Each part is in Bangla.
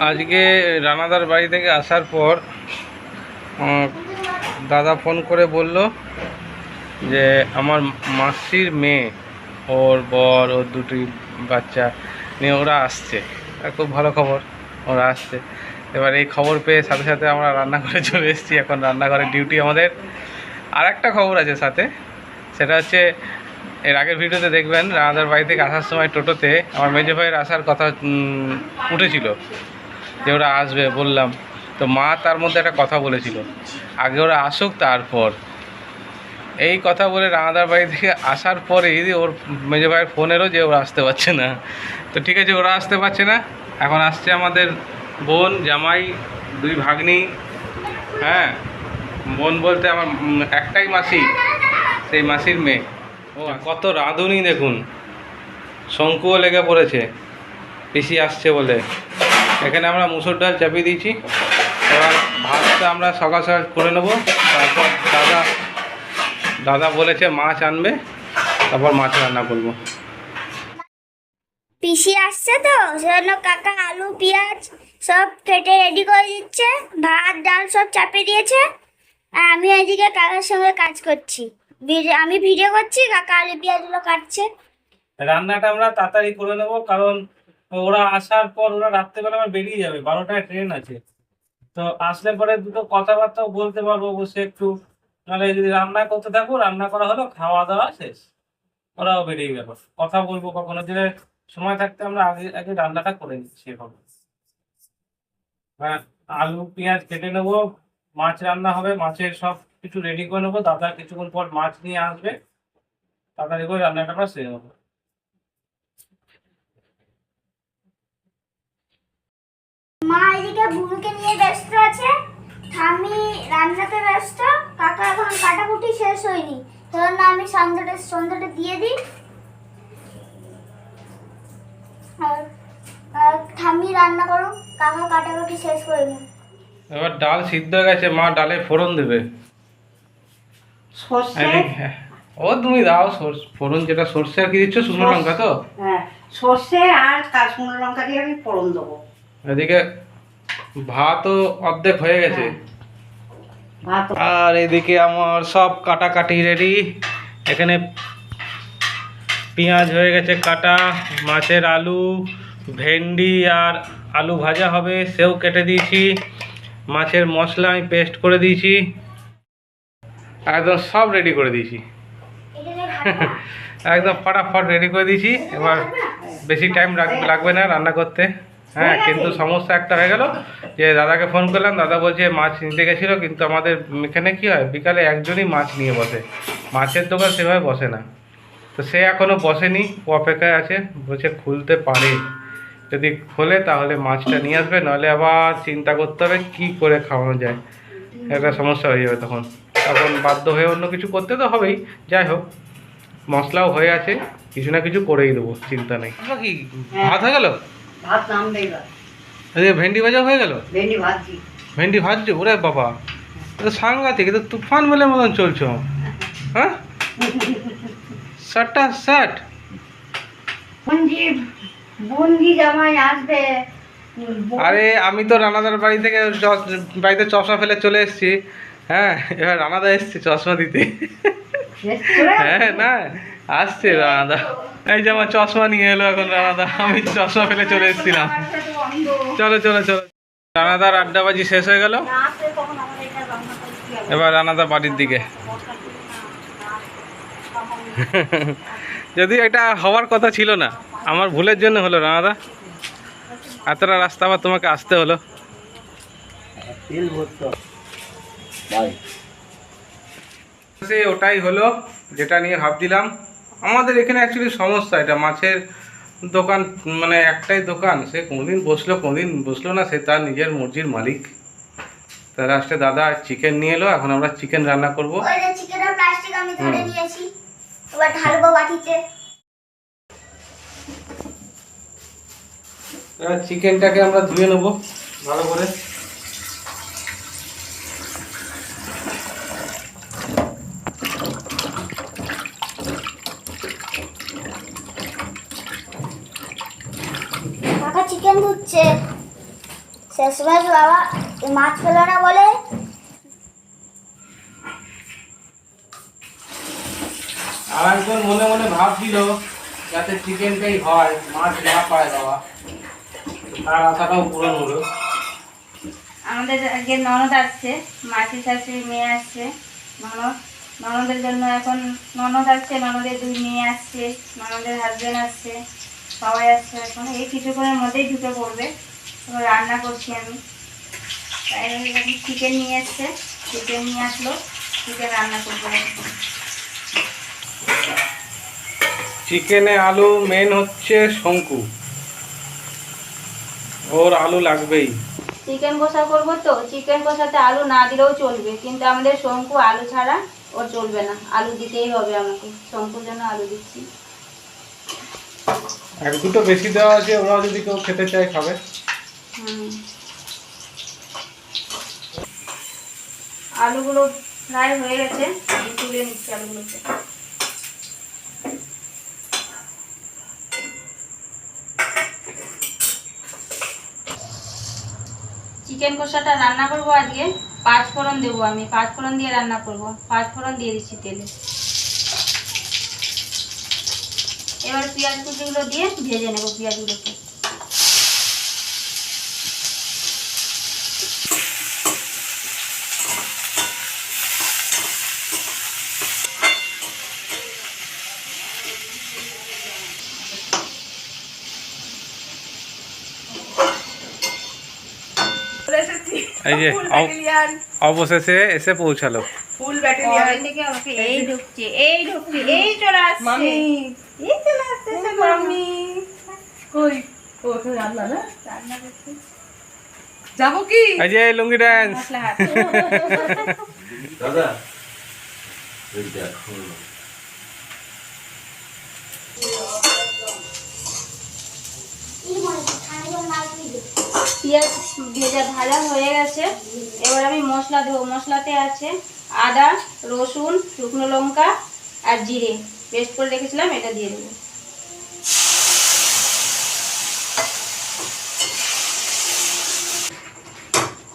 আজকে রানাদার বাড়ি থেকে আসার পর দাদা ফোন করে বলল যে আমার মাসির মেয়ে, ওর বর, ওর দুটি বাচ্চা নিয়ে ওরা আসছে। খুব ভালো খবর, ওরা আসছে। এবার এই খবর পেয়ে সাথে সাথে আমরা রান্নাঘরে চলে এসেছি। এখন রান্নাঘরের ডিউটি আমাদের। আর একটা খবর আছে সাথে, সেটা হচ্ছে এর আগের ভিডিওতে দেখবেন রানাদার বাড়ি থেকে আসার সময় টোটোতে আমার মেজো ভাইয়ের আসার কথা উঠেছিল, যে ওরা আসবে বললাম। তো মা তার মধ্যে একটা কথা বলেছিল, আগে ওরা আসুক তারপর। এই কথা বলে রানাদার বাড়ি থেকে আসার পরেই ওর মেজো ভাইয়ের ফোন এলো যে ওরা আসতে পারছে না। তো ঠিক আছে, ওরা আসতে পারছে না। এখন আসছে আমাদের বোন, জামাই, দুই ভাগ্নি। হ্যাঁ, বোন বলতে আমার একটাই মাসি, সেই মাসির মেয়ে। ও কত রাঁধুনি দেখুন, শঙ্কুও লেগে পড়েছে পিসি আসছে বলে। এখানে আমরা মুসুর ডাল চাপিয়ে দিয়েছি। এবার ভাতটা আমরা সকাল সকাল করে নেবো। তারপর দাদা বলেছে মাছ আনবে, তারপর মাছ রান্না করবো। পিসি আসছে তো সেজন্য কাকা আলু পেঁয়াজ সব কেটে রেডি করে দিচ্ছে, ভাত ডাল সব চাপিয়ে দিয়েছে। আর আমি এদিকে কাকার সঙ্গে কাজ করছি, আমি ভিডিও করছি, কাকা আলু পেঁয়াজগুলো কাটছে। রান্নাটা আমরা তাড়াতাড়ি করে নেবো, কারণ ওরা আসার পর ওরা রাত্রেবেলা আমার বেরিয়ে যাবে, 12টায় ট্রেন আছে। তো আসলে পরে দুটো কথাবার্তাও বলতে পারবো বসে একটু। নাহলে যদি রান্না করতে থাকবো, রান্না করা হলো, খাওয়া দাওয়া শেষ, ওরাও বেরিয়ে গেল, কথা বলবো কখনো। যে সময় থাকতে আমরা আগে আগে রান্নাটা করে নিচ্ছি এখন। হ্যাঁ, আলু পেঁয়াজ কেটে নেবো, মাছ রান্না হবে, মাছের সব কিছু রেডি করে নেবো। দাদা কিছুক্ষণ পর মাছ নিয়ে আসবে, তাড়াতাড়ি করে রান্নাটা আমরা সেরে নেবো। মা এদিকে বুনুকে নিয়ে ব্যস্ত আছে, আমি রান্নাতে ব্যস্ত। কাকা এখন কাটাকুটি শেষ হয়নি, সেজন্য আমি সন্ধ্যাটা দিয়ে দিই। আর ঠাম্মি রান্না করুক, কাকা কাটাকুটি শেষ করে নিই। এবার ডাল সিদ্ধ হয়ে গেছে, মা ডালে ফোড়ন দেবে। ও তুমি দাও ফোড়ন, যেটা সর্ষে আর কি দিচ্ছ, শুকনো লঙ্কা তো? হ্যাঁ, সর্ষে আর শুকনো লঙ্কা দিয়ে আমি ফোড়ন দেবো। এদিকে ভাতও অর্ধেক হয়ে গেছে, আর এদিকে আমার সব কাটাকাটি রেডি। এখানে পেঁয়াজ হয়ে গেছে কাটা, মাছের আলু, ভেন্ডি আর আলু ভাজা হবে, সেও কেটে দিয়েছি। মাছের মশলা আমি পেস্ট করে দিয়েছি, একদম সব রেডি করে দিয়েছি। একদম ফটাফট রেডি করে দিয়েছি। এবার বেশি টাইম লাগবে না রান্না করতে। হ্যাঁ, কিন্তু সমস্যা একটা হয়ে গেল, যে দাদাকে ফোন করলাম, দাদা বলছে মাছ নিতে গেছিলো, কিন্তু আমাদের এখানে কী হয়, বিকালে একজনই মাছ নিয়ে বসে, মাছের দোকান সেভাবে বসে না। তো সে এখনও বসেনি, ও অপেক্ষায় আছে, বলছে খুলতে পারে, যদি খোলে তাহলে মাছটা নিয়ে আসবে, নাহলে আবার চিন্তা করতে হবে কী করে খাওয়ানো যায়, একটা সমস্যা হয়ে যাবে। তখন বাধ্য হয়ে অন্য কিছু করতে তো হবেই। যাই হোক, মশলাও হয়ে আছে, কিছু না কিছু করেই দেবো, চিন্তা নেই। কি ভাত হয়ে গেল? ভাত নামবে এবার। ভেন্ডি ভাজা হয়ে গেল? ভেন্ডি ভাজছি। ভেন্ডি ভাজছো? ওরে বাবা, এটা সাংঘাতিক, এটা তুফান মেলের মতন চলছো। হ্যাঁ, শার্টটা শার্ট বন্দি জামাই আসবে। আরে আমি তো রানাদার বাড়ি থেকে বাড়িতে চশমা ফেলে চলে এসেছি। হ্যাঁ, এবার রানাদা এসছে চশমা দিতে। হ্যাঁ, না আসছে রানাদা, এই যে আমার চশমা নিয়ে এলো এখন রানাদা, আমি চশমা ফেলে চলে এসেছিলাম। চলো চলো চলো, রানাদার আড্ডাবাজি শেষ হয়ে গেল, এবার রানাদা বাড়ির দিকে। যদি এটা হওয়ার কথা ছিল না, আমার ভুলের জন্য হলো রানাদা, এতটা রাস্তা আবার তোমাকে আসতে হলো। ওটাই হলো যেটা নিয়ে ভাবছিলাম। আমাদের এখানে অ্যাকচুয়ালি সমস্যা, এটা মাছের দোকান, মানে একটাই দোকান, সে কোনোদিন বসলো না, সে তার নিজের মর্জির মালিক। তার লাস্টে দাদা চিকেন নিয়ে এলো, এখন আমরা চিকেন রান্না করবো। চিকেনটাকে আমরা ধুয়ে নেবো ভালো করে। চিকেন ধুচ্ছে। শেষমেশ বাবা মাছ খেলো না বলে আর একজন মনে মনে ভাবছিল যাতে চিকেনটাই হয়, মাছ না পায় বাবা, তার আশাটাও পূরণ হলো। আমাদের আজকে ননদ আসছে, মাসি শাশুড়ি মেয়ে আসছে। ননদের জন্য এখন ননদ আসছে, ননদের 2 মেয়ে আসছে, ননদের হাজবেন্ড আসছে, সবাই আসছে। এখন এই কিছুক্ষণের মধ্যেই ঢুকে পড়বে। এবার রান্না করছি আমি। তাই এখন চিকেন নিয়ে এসছে, চিকেন নিয়ে আসলো, চিকেন রান্না করবো। চিকেনে আলু মেন হচ্ছে শঙ্কু, ওর আলু লাগবেই। চিকেন কষা করবো তো, চিকেন কষাতে আলু না দিলেও চলবে, কিন্তু আমাদের শঙ্কু আলু ছাড়া ওর চলবে না, আলু দিতেই হবে আমাকে। শঙ্কুর জন্য আলু দিচ্ছি। 1-2টো বেশি দেওয়া আছে, ওরাও যদি কেউ খেতে চায় খাবে। আলুগুলো ফ্রাই হয়ে গেছে, আমি তুলে নিচ্ছি আলুগুলোকে। চিকেন কষাটা রান্না করবো আজকে, 5 ফোড়ন দেবো আমি, 5 ফোড়ন দিয়ে রান্না করবো। 5 ফোড়ন দিয়ে দিচ্ছি তেলে। এবার পেঁয়াজ কুচিগুলো দিয়ে ভেজে নেবো পেঁয়াজগুলোকে। এই যে অবশেষে এসে পৌঁছালো। ফুল ব্যাটালিয়ান থেকে আমাকে এই ঢুকছে, এই ঢুকছে, এই চলে আসছে, মামি এই চলে আসছে মামি কই ও তো রান্না না রান্না করছি। যাবো কি এই যে লুঙ্গি ড্যান্স। মশলা হাত দাদা ওই দেখো পেঁয়াজ ভাজা হয়ে গেছে। এবার আমি মশলা দেবো। মশলাতে আছে আদা, রসুন, শুকনো লঙ্কা আর জিরে পেস্ট করে রেখেছিলাম, এটা দিয়ে দেবো।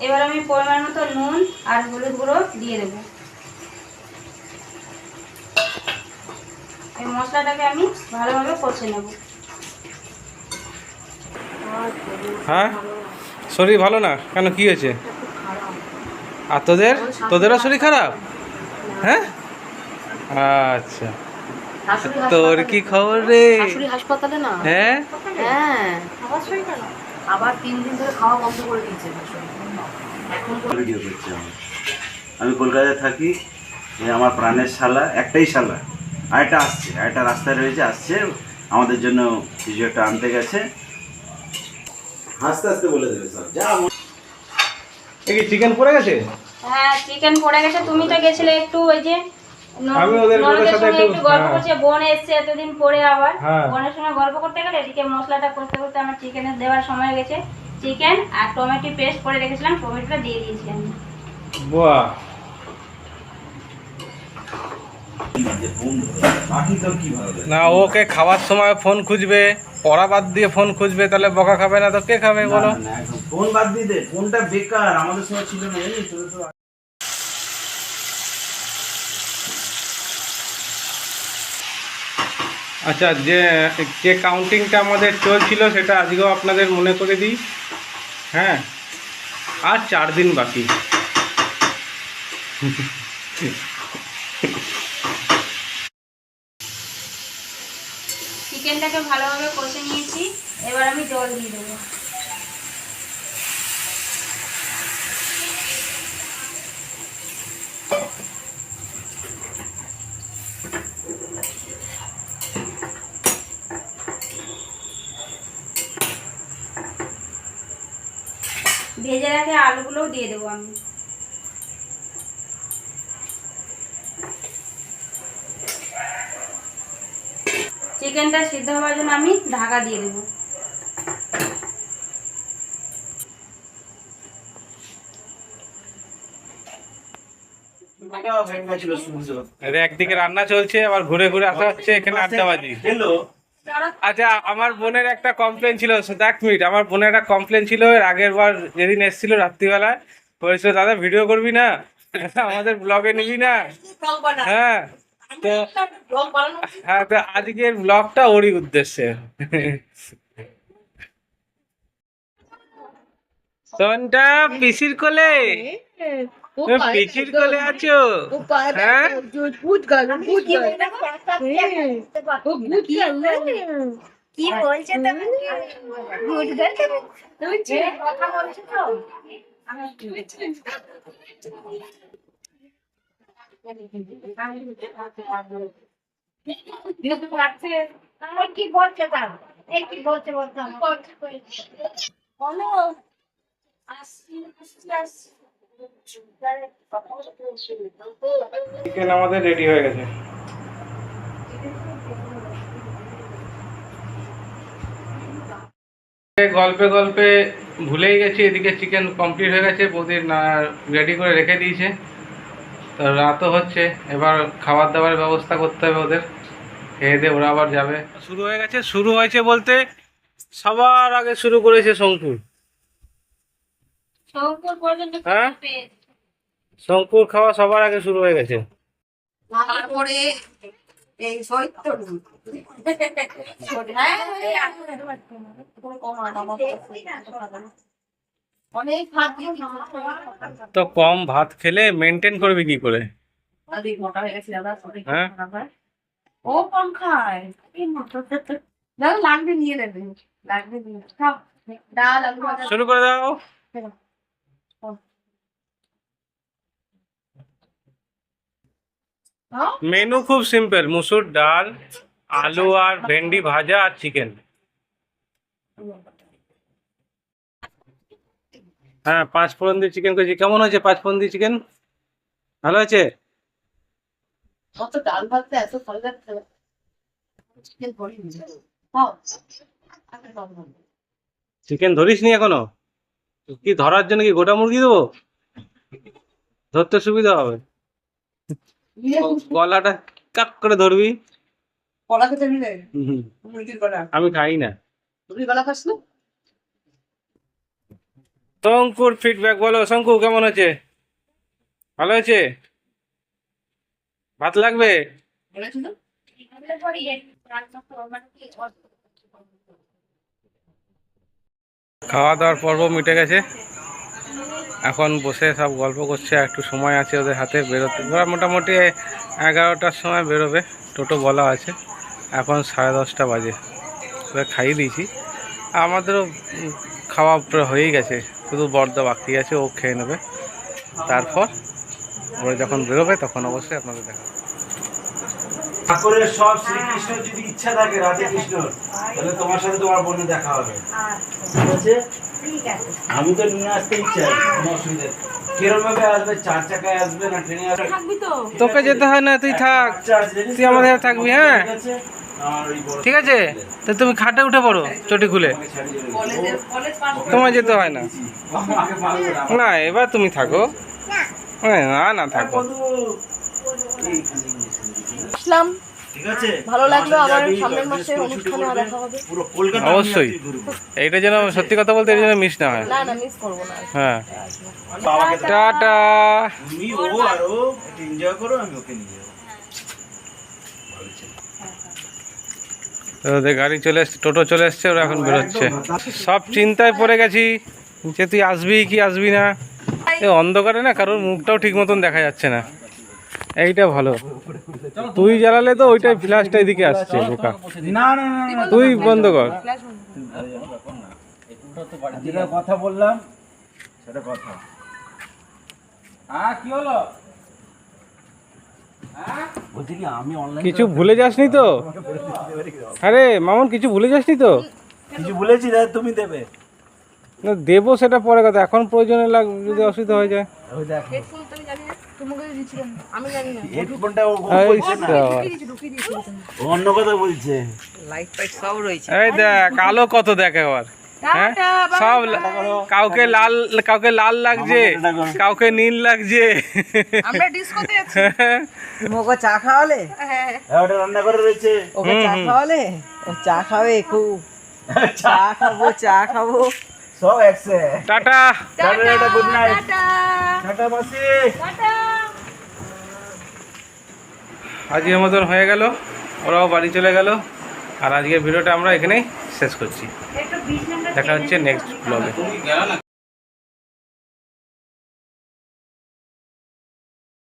এবার আমি পরিমাণ মতো নুন আর হলুদ গুঁড়ো দিয়ে দেবো। এই মশলাটাকে আমি ভালোভাবে কষে নেব। হ্যাঁ, শরীর ভালো না কেন, কি হয়েছে? আর তোদেরও শরীর খারাপ? হ্যাঁ, আচ্ছা। তোর কি খবর রে? শাশুড়ি হাসপাতালে না। হ্যাঁ, হ্যাঁ আবার 3 দিন ধরে খাওয়া বন্ধ করে দিয়েছে। এখন ভিডিও করছি আমি কলকাতায় থাকি। আমার প্রাণের শালা, একটাই শালা, আরেকটা আসছে, আরেকটা রাস্তায় রয়েছে, আসছে আমাদের জন্য কিছু একটা আনতে গেছে। হাসতে হাসতে বলে দেবে সব যা। এই কি চিকেন পড়ে গেছে? হ্যাঁ, চিকেন পড়ে গেছে। তুমি তো গেছিলে একটু ওই যে আমি ওদের ননদের সাথে সঙ্গে একটু গল্প হ্যাঁ। করছে। বোন এসছে এতদিন পরে, আবার হ্যাঁ। বোনের সঙ্গে গল্প করতে গেলে এদিকে মশলাটা করতে করতে আমার চিকেনের দেওয়ার সময় গেছে। চিকেন আর টমেটো পেস্ট করে রেখেছিলাম, টমেটোটা দিয়ে দিয়েছি আমি। বাহ, বাকি তো কি ভালো লাগে না ওকে খাওয়ার সময় ফোন খুঁজবে, পড়া বাদ দিয়ে ফোন খুঁজবে, তাহলে বকা খাবে না তো কে খাবে বলো? না, একদম ফোন বাদ দিয়ে দে, ফোনটা বেকার, আমাদের সময় ছিল না, জানিস তো। আচ্ছা, যে যে কাউন্টিংটা আমাদের চলছিল সেটা আজকেও আপনাদের মনে করে দিই। হ্যাঁ, আর 4 দিন বাকি। চিকেনটাকে ভালোভাবে কষে নিয়েছি, এবার আমি জল দিয়ে দেবো। ভেজে রাখে আলুগুলোও দিয়ে দেবো আমি। চিকেনটা সিদ্ধ হওয়ার জন্য আমি ঢাকা দিয়ে দেবো। একদিকে রান্না চলছে, আবার ঘুরে ঘুরে আসা হচ্ছে এখানে আড্ডাবাজি। আচ্ছা আমার বোনের একটা কমপ্লেন ছিল, এক মিনিট, আমার বোনের একটা কমপ্লেন ছিল এর আগের বার যেদিন এসেছিল রাত্রিবেলায়, বলেছিল দাদা ভিডিও করবি না, আমাদের ব্লগে নিবি না। হ্যাঁ তো হ্যাঁ, তো আজকের ব্লগটা ওরই উদ্দেশ্যে। সোনটা পিসির কোলে, তুমি পিসির কোলে আছো? হ্যাঁ কি বলছে তুমি? গুড গার্ল তুমি কথা বলছো তো? কি বলছে তার? কি বলছে বলতো বলো। চিকেন আমাদের রেডি হয়ে গেছে। গল্পে গল্পে ভুলেই গেছি, এদিকে চিকেন কমপ্লিট হয়ে গেছে, বৌদির না রেডি করে রেখে দিয়েছে। তো রাতও হচ্ছে, এবার খাবার দাবারের ব্যবস্থা করতে হবে ওদের, খেয়ে দিয়ে ওরা আবার যাবে। শুরু হয়ে গেছে, শুরু হয়েছে বলতে সবার আগে শুরু করেছে শঙ্কুর। হ্যাঁ শঙ্কুর খাওয়া সবার আগে শুরু হয়ে গেছে। তারপরে এই সৈত্য অনেক ভাত তো কম ভাত খেলে মেনটেন করবি কি করে? মোটা হয়ে গেছে দাদা। হ্যাঁ ও কম খায় দাদা, লাগবে নিয়ে নেবে, লাগবে নিয়ে খাও। ডাল আলু ভাজা শুরু করে দাও। মেনু খুব সিম্পল, মুসুর ডাল, আলু আর ভেন্ডি ভাজা আর চিকেন। হ্যাঁ 5 ফোড়ন দিয়ে চিকেন করেছি। কেমন হয়েছে 5 ফোড়ন দিয়ে চিকেন? ভালো হয়েছে? কত ডাল ভাজতে এত ভালো লাগছে। চিকেন ধরি খাও। চিকেন ধরিস নি এখনো? কি ধরার জন্য কি গোটা মুরগি দেবো? ধরতে সুবিধা হবে, গলাটা কাক করে ধরবি। কলা খেতে নিলে হুম, মুরগির গলা, আমি খাই না। মুরগির গলা খাস না? শঙ্কুর ফিডব্যাক বলো, শঙ্কু কেমন হয়েছে? ভালো হয়েছে? ভাত লাগবে? বলেছিল খাওয়া দাওয়ার পর্ব মিটে গেছে, এখন বসে সব গল্প করছে, আর একটু সময় আছে ওদের হাতে বেরোতে। ওরা মোটামুটি 11টার সময় বেরোবে, টোটো বলা আছে। এখন 10:30 বাজে, ওরা খাইয়ে দিয়েছি। আমাদেরও খাওয়া প্রায় হয়েই গেছে, শুধু বর্দা বাকি আছে, ও খেয়ে নেবে। তারপর ওরা যখন বেরোবে তখন অবশ্যই আপনাদের দেখা। ঠাকুরের সব শ্রীকৃষ্ণ যদি ইচ্ছা থাকে রাধে কৃষ্ণ, তাহলে তোমার সাথে তোমার বোনের দেখা হবে, ঠিক আছে? আমি তো নিয়ে আসতে ইচ্ছা, কোনো অসুবিধা নেই। কিরম ভাবে আসবে, 4 চাকায় আসবে না ট্রেনে আসবে? তোকে যেতে হয় না, তুই থাক, তুই আমাদের সাথে থাকবি। হ্যাঁ ঠিক আছে, তো তুমি খাটে উঠে পড়ো চটি খুলে, তোমার যেতে হয় না। না এবার তুমি থাকো, না না থাকো। আসলাম, ঠিক আছে, ভালো লাগলো। আবার সামনের মাসে অনুষ্ঠানে দেখা হবে। পুরো কলকাতা অবশ্যই, এইটা যেন সত্যি কথা বলতে এটা যেন মিস না হয়। না না, মিস করবো না। হ্যাঁ বাবাকে টাটা। তুমি ও আর ও একটু এনজয় করো, আমি ওকে নিয়ে যাবো। তো ওদের গাড়ি চলে এসছে, টোটো চলে এসছে, ওরা এখন বেরোচ্ছে। সব চিন্তায় পড়ে গেছি যে তুই আসবি কি আসবি না। এই অন্ধকারে না কারোর মুখটাও ঠিক মতন দেখা যাচ্ছে না, এইটা ভালো। তুই জ্বালালে তো ওইটাই ফ্ল্যাশটা এদিকে আসছে বোকা। না না না, তুই বন্ধ কর। যেটা কথা বললাম সেটা কথা। হ্যাঁ কি হলো? বলছি কি আমি অনলাইন কিছু ভুলে যাসনি তো? আরে মামুন কিছু ভুলে যাসনি তো? কিছু বলেছি দাদা, তুমি দেবে। না দেবো সেটা পরে কথা, এখন প্রয়োজনে যদি অসুবিধা হয়ে যায়। ওই দেখো হেডফোন তো আমি জানি না, তোমাকে দিয়েছিলাম আমি জানি না। হেডফোনটা ও এই বলছে না, ঢুকিয়ে দিয়েছিলাম। ও অন্য কথা বলছে। এই দেখ আলো কত দেখ, আবার হ্যাঁ টাটা, bye সব bye। কাউকে লাল লাগছে, টাটা করো। কাউকে নীল লাগছে। আমরা ডিস্কোতে আছি। মোকে চা খাওয়ালে? হ্যাঁ হ্যাঁ, ওটা রান্না করে রয়েছে। ওকে চা খাওয়ালে? ও চা খাবে খুব। চা খাবো। সব একসে। Tata. Tata, good night. Tata tata মাসি। টাটা। আজকের মতন হয়ে গেল, ওরাও বাড়ি চলে গেল। আর আজকের ভিডিওটা আমরা এখানেই শেষ করছি। দেখা হচ্ছে নেক্সট ব্লগে।